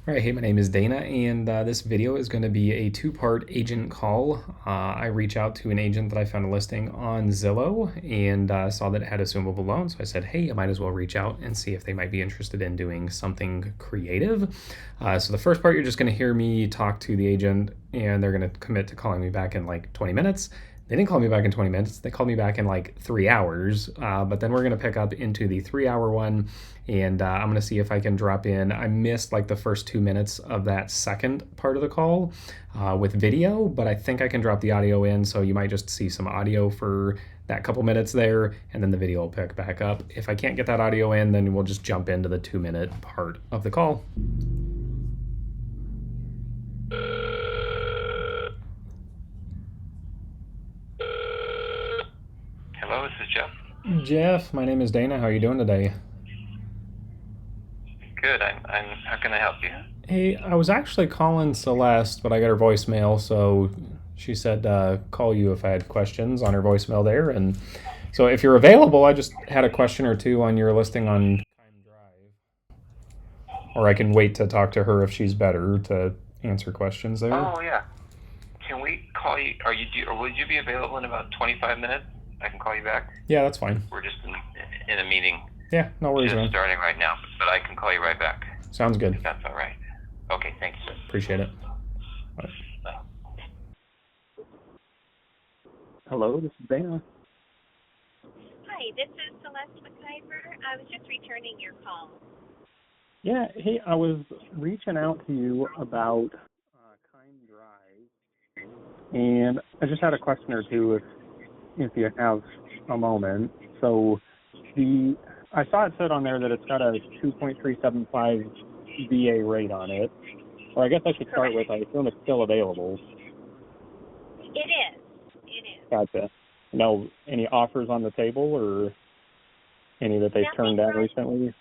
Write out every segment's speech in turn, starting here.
All right, hey, my name is Dana, and this video is going to be a two-part agent call. I reach out to an agent that I found a listing on Zillow and saw that it had assumable loan, so I said, hey, I might as well reach out and see if they might be interested in doing something creative. So the first part, you're just going to hear me talk to the agent, and they're going to commit to calling me back in like 20 minutes. They didn't call me back in 20 minutes. They called me back in like 3 hours. But then we're going to pick up into the 3 hour one, and I'm going to see if I can drop in. I missed like the first 2 minutes of that second part of the call with video, but I think I can drop the audio in. So you might just see some audio for that couple minutes there, and then the video will pick back up. If I can't get that audio in, then we'll just jump into the 2 minute part of the call. Hello, this is Jeff. Jeff, my name is Dana. How are you doing today? Good. How can I help you? Hey, I was actually calling Celeste, but I got her voicemail, so she said call you if I had questions on her voicemail there. And so if you're available, I just had a question or two on your listing on Time Drive, or I can wait to talk to her if she's better to answer questions there. Oh yeah. Can we call you? Or would you be available in about 25 minutes? I can call you back. Yeah, that's fine. We're just in a meeting, Yeah, no worries, just man. starting right now, but I can call you right back Sounds good. if that's all right. Okay, thank you, sir. Appreciate it. Bye. Hello, this is Dana. Hi, this is Celeste McIver. I was just returning your call. Yeah, hey, I was reaching out to you about Kind Drive, and I just had a question or two if you have a moment. So I saw it said on there that it's got a 2.375 VA rate on it. Or I guess I should start with, I assume it's still available. It is. It is. Gotcha. No, any offers on the table or any that they've turned down recently?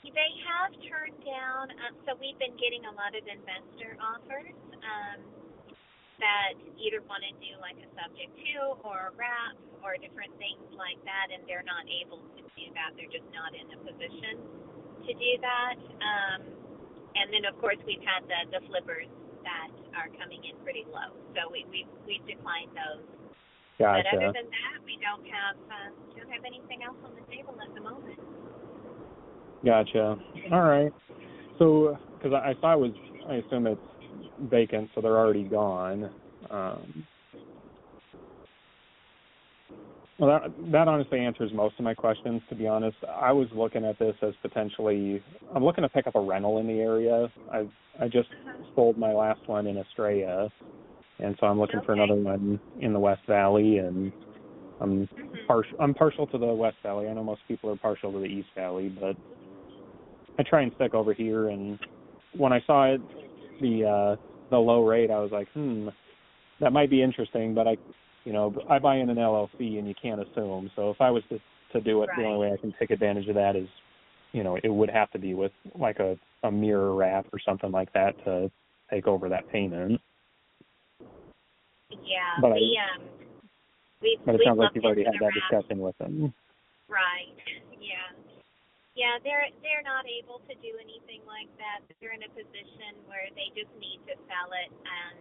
They have turned down, so we've been getting a lot of investor offers that either want to do like a subject to or a wrap or different things like that, and they're not able to do that. They're just not in a position to do that. And then, of course, we've had the flippers that are coming in pretty low. So we've declined those. Gotcha. But other than that, we don't have anything else on the table at the moment. Gotcha. All right. So, because I saw I assume it's vacant, so they're already gone. Well, that honestly answers most of my questions, to be honest. I was looking at this as I'm looking to pick up a rental in the area. I just sold my last one in Estrella, and so I'm looking for another one in the West Valley, and I'm partial to the West Valley. I know most people are partial to the East Valley, but I try and stick over here. And when I saw it, the low rate, I was like, that might be interesting, but I buy in an LLC and you can't assume. So if I was to do it, the only way I can take advantage of that is, it would have to be with like a mirror wrap or something like that to take over that payment. Yeah, but it sounds like you've already had that wrap. discussion with them. Right. Yeah. Yeah, they're not able to do anything like that. They're in a position where they just need to sell it and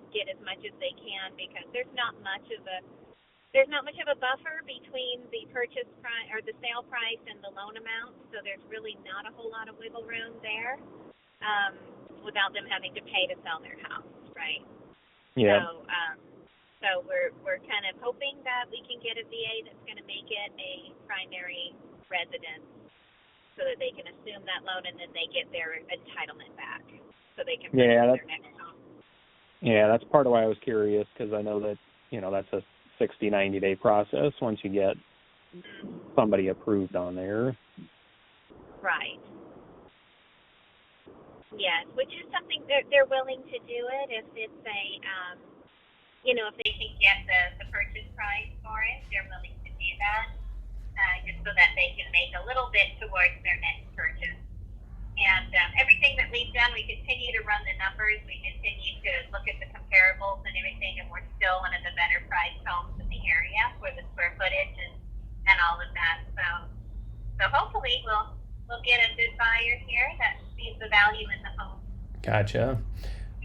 get as much as they can, because there's not much of a buffer between the purchase price or the sale price and the loan amount. So there's really not a whole lot of wiggle room there without them having to pay to sell their house, right? Yeah. So we're kind of hoping that we can get a VA that's going to make it a primary residence, so that they can assume that loan and then they get their entitlement back, so they can purchase their next home. Yeah, that's part of why I was curious, because I know that that's a 60, 90-day process once you get somebody approved on there. Right. Yes, which is something they're willing to do it if it's a if they can get the purchase price for it, they're willing to do that. Just so that they can make a little bit towards their next purchase. And everything that we've done, we continue to run the numbers, we continue to look at the comparables and everything, and we're still one of the better priced homes in the area for the square footage and all of that. So hopefully we'll get a good buyer here that sees the value in the home Gotcha.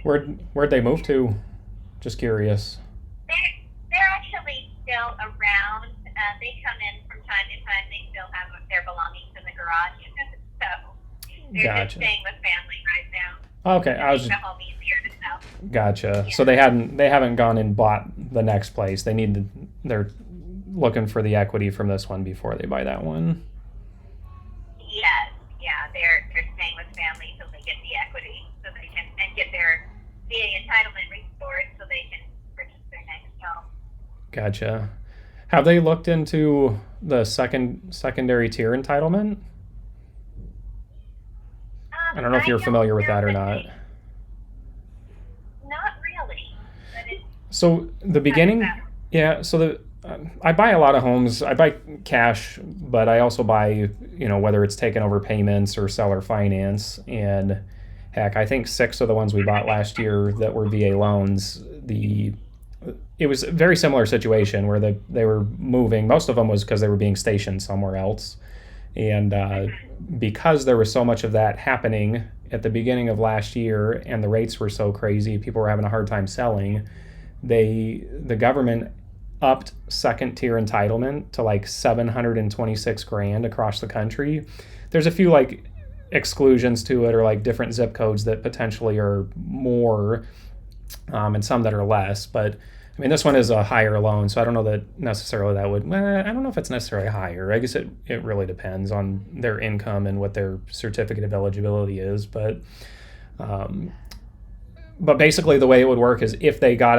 Where'd they move to? Just curious. They're actually still around. They come in from time to time. They still have their belongings in the garage. So they're just Gotcha. staying with family right now. Okay, To I was make the home easier to sell. gotcha. Yeah. So they haven't gone and bought the next place. They're looking for the equity from this one before they buy that one. Yes, yeah, they're staying with family until they get the equity, so they can and get their VA entitlement restored, so they can purchase their next home. Gotcha. Have they looked into the secondary tier entitlement? I don't know if you're familiar with that or not. Not really, but it's So the beginning, yeah. So I buy a lot of homes. I buy cash, but I also buy, whether it's taken over payments or seller finance. And heck, I think 6 of the ones we bought last year that were VA loans, it was a very similar situation where they were moving. Most of them was because they were being stationed somewhere else. And because there was so much of that happening at the beginning of last year and the rates were so crazy, people were having a hard time selling, the government upped second tier entitlement to like 726 grand across the country. There's a few like exclusions to it or like different zip codes that potentially are more and some that are less, but I mean, this one is a higher loan, so I don't know that necessarily that would, I don't know if it's necessarily higher. I guess it really depends on their income and what their certificate of eligibility is. But basically the way it would work is if they got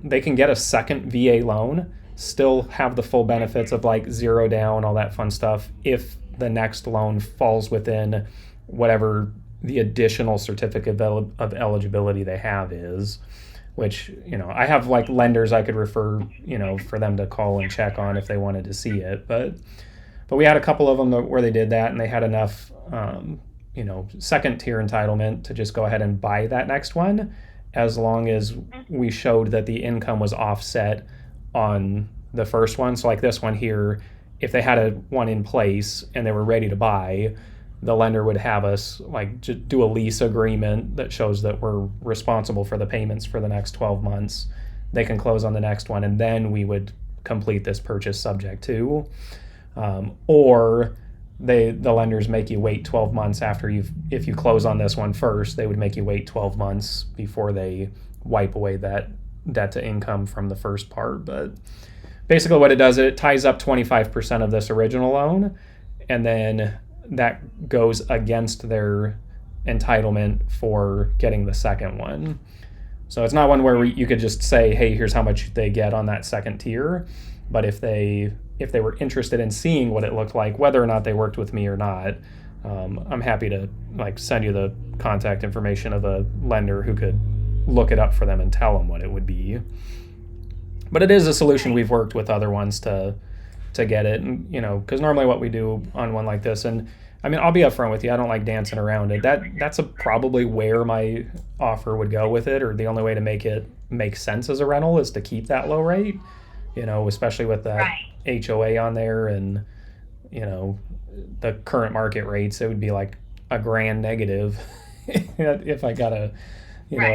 they can get a second VA loan, still have the full benefits of like 0 down, all that fun stuff, if the next loan falls within whatever the additional certificate of eligibility they have is. Which, I have like lenders I could refer, for them to call and check on if they wanted to see it. But we had a couple of them where they did that and they had enough, second tier entitlement to just go ahead and buy that next one, as long as we showed that the income was offset on the first one. So like this one here, if they had one in place and they were ready to buy, the lender would have us like just do a lease agreement that shows that we're responsible for the payments for the next 12 months. They can close on the next one, and then we would complete this purchase subject to. Or the lenders make you wait 12 months after if you close on this one first, they would make you wait 12 months before they wipe away that debt to income from the first part. But basically what it does, it ties up 25% of this original loan, and then that goes against their entitlement for getting the second one. So it's not one where you could just say, hey, here's how much they get on that second tier. But if they were interested in seeing what it looked like, whether or not they worked with me or not, I'm happy to like send you the contact information of a lender who could look it up for them and tell them what it would be. But it is a solution we've worked with other ones to get it, and because normally what we do on one like this, and I mean, I'll be upfront with you, I don't like dancing around it. That's probably where my offer would go with it, or the only way to make it make sense as a rental is to keep that low rate, especially with that HOA on there, and the current market rates, it would be like $1,000 negative if I got a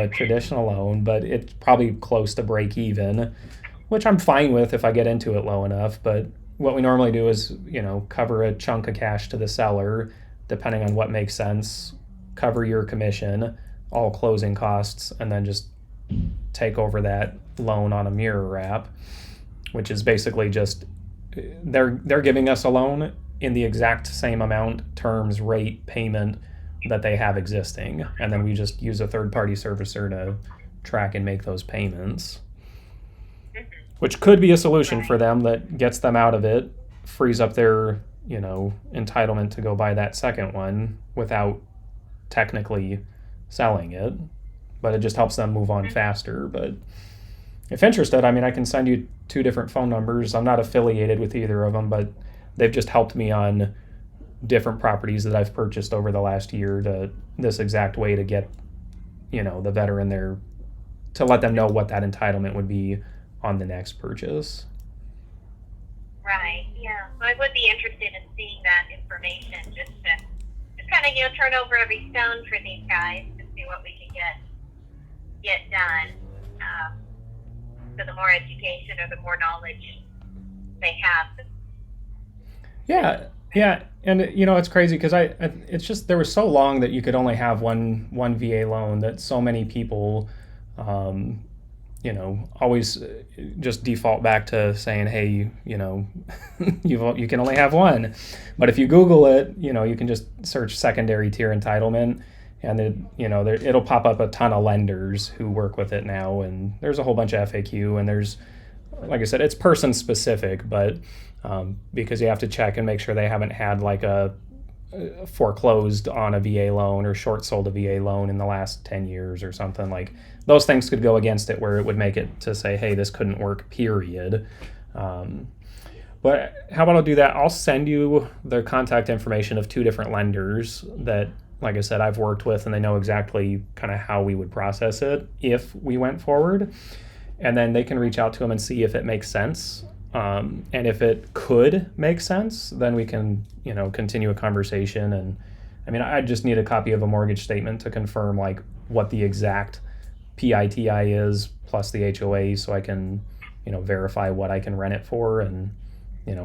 traditional loan, but it's probably close to break even, which I'm fine with if I get into it low enough. But what we normally do is, cover a chunk of cash to the seller, depending on what makes sense, cover your commission, all closing costs, and then just take over that loan on a mirror wrap, which is basically just, they're giving us a loan in the exact same amount, terms, rate, payment that they have existing. And then we just use a third-party servicer to track and make those payments, which could be a solution for them that gets them out of it, frees up their, entitlement to go buy that second one without technically selling it. But it just helps them move on faster. But if interested, I mean, I can send you 2 different phone numbers. I'm not affiliated with either of them, but they've just helped me on different properties that I've purchased over the last year to this exact way to get, the veteran there, to let them know what that entitlement would be on the next purchase. Right, yeah. So I would be interested in seeing that information just to kind of, turn over every stone for these guys to see what we can get done. So the more education or the more knowledge they have. Yeah, and it's crazy because it's just there was so long that you could only have one VA loan that so many people, always just default back to saying, hey, you can only have one. But if you Google it, you can just search secondary tier entitlement, and it'll pop up a ton of lenders who work with it now, and there's a whole bunch of FAQ, and there's, like I said, it's person specific, but because you have to check and make sure they haven't had like a foreclosed on a VA loan or short sold a VA loan in the last 10 years or something. Like those things could go against it where it would make it to say, hey, this couldn't work, period. But how about I'll do that? I'll send you the contact information of 2 different lenders that, like I said, I've worked with, and they know exactly kind of how we would process it if we went forward. And then they can reach out to them and see if it makes sense. And if it could make sense, then we can, continue a conversation. And I mean, I just need a copy of a mortgage statement to confirm like what the exact PITI is plus the HOA, so I can, verify what I can rent it for and,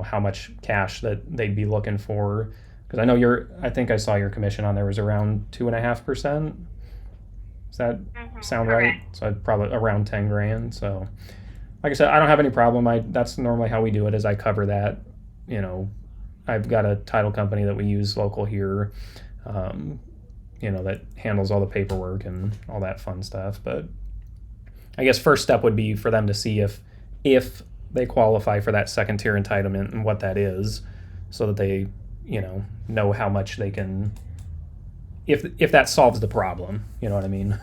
how much cash that they'd be looking for. Because I know I think I saw your commission on there was around 2.5%. Does that sound right? So I'd probably around 10 grand. So like I said, I don't have any problem. That's normally how we do it, is I cover that. I've got a title company that we use local here, that handles all the paperwork and all that fun stuff. But I guess first step would be for them to see if they qualify for that second tier entitlement and what that is, so that they, know how much they can, if that solves the problem, you know what I mean?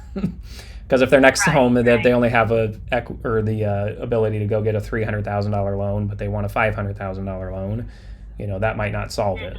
Because if their next home that they only have the ability to go get a $300,000 loan, but they want a $500,000 loan, that might not solve it,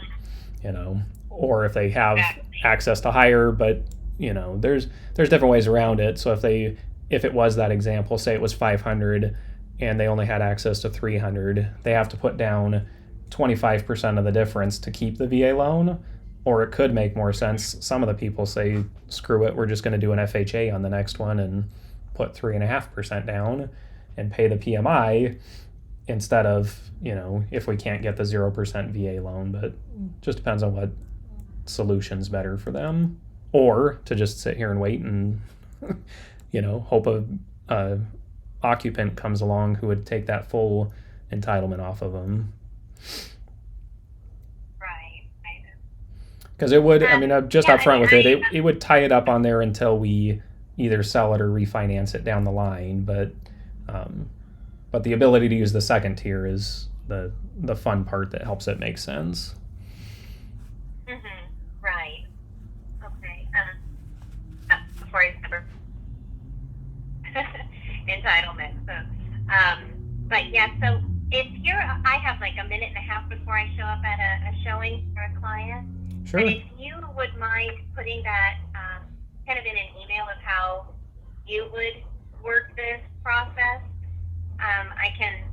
Or if they have access to higher, but there's different ways around it. So if it was that example, say it was 500 and they only had access to 300, they have to put down 25% of the difference to keep the VA loan. Or it could make more sense. Some of the people say, screw it, we're just going to do an FHA on the next one and put 3.5% down and pay the PMI instead of, if we can't get the 0% VA loan. But just depends on what solution's better for them. Or to just sit here and wait and, hope a occupant comes along who would take that full entitlement off of them. Because it would, just up front with it, it would tie it up on there until we either sell it or refinance it down the line. But the ability to use the second tier is the fun part that helps it make sense. Right. Okay. Before I ever entitlement. So, but yeah. So if I have like a minute and a half before I show up at a showing for a client. Sure. And if you would mind putting that kind of in an email of how you would work this process, I can,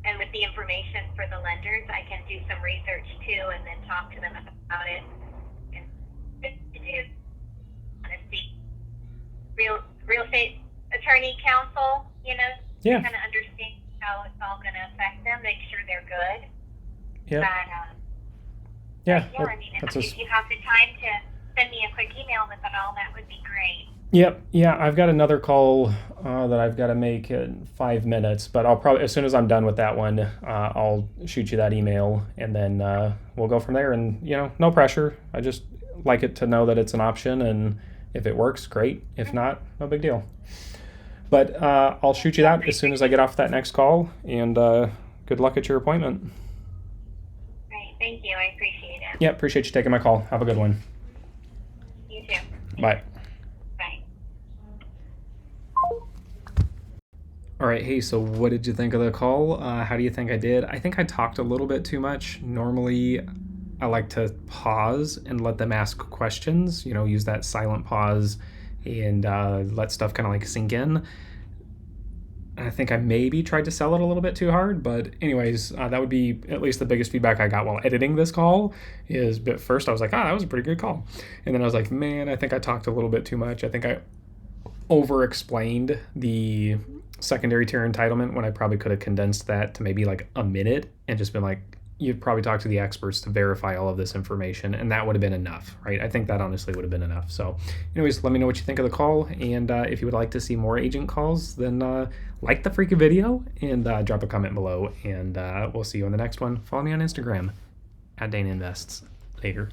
and with the information for the lenders, I can do some research too, and then talk to them about it. And do honesty, real estate attorney counsel, Yeah. kind of understand how it's all going to affect them, make sure they're good. Yeah. But, yeah. If you have the time to send me a quick email with it all, that would be great. Yep. Yeah, I've got another call that I've got to make in 5 minutes, but I'll probably, as soon as I'm done with that one, I'll shoot you that email, and then we'll go from there. And, no pressure. I just like it to know that it's an option, and if it works, great. If not, no big deal. But I'll shoot you that as soon as I get off that next call, and good luck at your appointment. Great. Thank you. I appreciate it. Yeah, appreciate you taking my call. Have a good one. You too. Bye. Bye. All right, hey, so what did you think of the call? How do you think I did? I think I talked a little bit too much. Normally, I like to pause and let them ask questions, use that silent pause and let stuff kind of like sink in. I think I maybe tried to sell it a little bit too hard, but anyways, that would be at least the biggest feedback I got while editing this call is, but first I was like, that was a pretty good call. And then I was like, man, I think I talked a little bit too much. I think I over-explained the secondary tier entitlement when I probably could have condensed that to maybe like a minute and just been like, you'd probably talk to the experts to verify all of this information, and that would have been enough, right? I think that honestly would have been enough. So anyways, let me know what you think of the call, and if you would like to see more agent calls, then like the freaking video and drop a comment below, and we'll see you on the next one. Follow me on Instagram, @DanaInvests. Later.